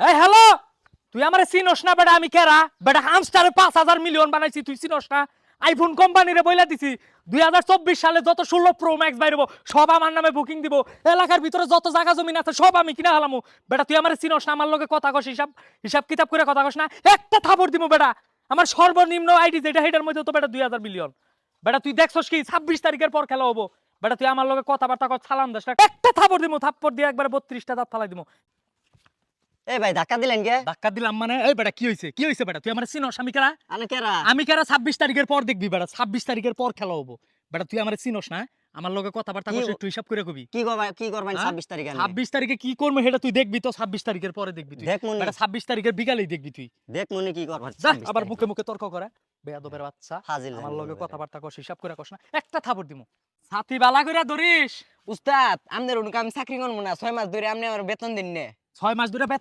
এই হ্যালো, তুই আমারে চিনস না বেটা? আমি কেরা বেটা? হামস্টারে 5,000 মিলিয়ন বানাইছি, তুই চিনস না? আইফোন কোম্পানিরে বইলা দিছি 2024 সালে যত 16 প্রো ম্যাক্স বাইরব সব আমার নামে বুকিং দিব। এলাকার ভিতরে যত জায়গা জমিন আছে সব আমি কিনা হালামু। বেটা তুই আমারে চিনস না? আমার লগে কথা কস, হিসাব হিসাব কিতাব করে কথা কস না? একটা থাপড় দিমু বেটা। আমার সর্বনিম্ন আইডি যেটা হেটার মধ্যে তো বেটা 2000 মিলিয়ন। বেটা তুই দেখছস কি 26 তারিখের পর খেলা হবো? বেটা তুই আমার লগে কথাবার্তা কর, সালাম দাস না। একটা থাপড় দিমু, থাপ্পড় দিয়ে একবারে 32টা দাঁত ফালাই দিমু। এই ভাই ধাক্কা দিলেন কে? ধাক্কা দিলাম মানে? এই বেটা কি হইছে? কি হইছে বেটা? তুই আমার চিনস? আমি কেরা? আনে কেরা? আমি কেরা 26 তারিখের পর দেখবি বেটা, 26 তারিখের পর খেলা হবো। বেটা তুই আমার চিনস না? আমার লগে কথাবার্তা কি করছিস, একটু হিসাব করে কবি। কি করবেন হ্যাঁ? 26 তারিখে? 26 তারিখে কি করবো সেটা তুই দেখবি তো, 26 তারিখের পরে দেখবি তুই। দেখমুনি বেটা 26 তারিখের বিকালেই দেখবি তুই। দেখমুনি কি করবেন যা 26 আবার তারিখে? মুখে মুখে তর্ক করে বেয়াদবের বাচ্চা। ফাজিল আমার লগে জানি কথাবার্তা কর, হিসাব করে কস না? একটা থাপড় দিমু। ছাতি বালা কইরা ধরিস। উস্তাদ আমনের অনুকে আমি চাকরি করবো না, 6 মাস ধরে আপনি আমার বেতন দিন নে। 6 মাস ধরে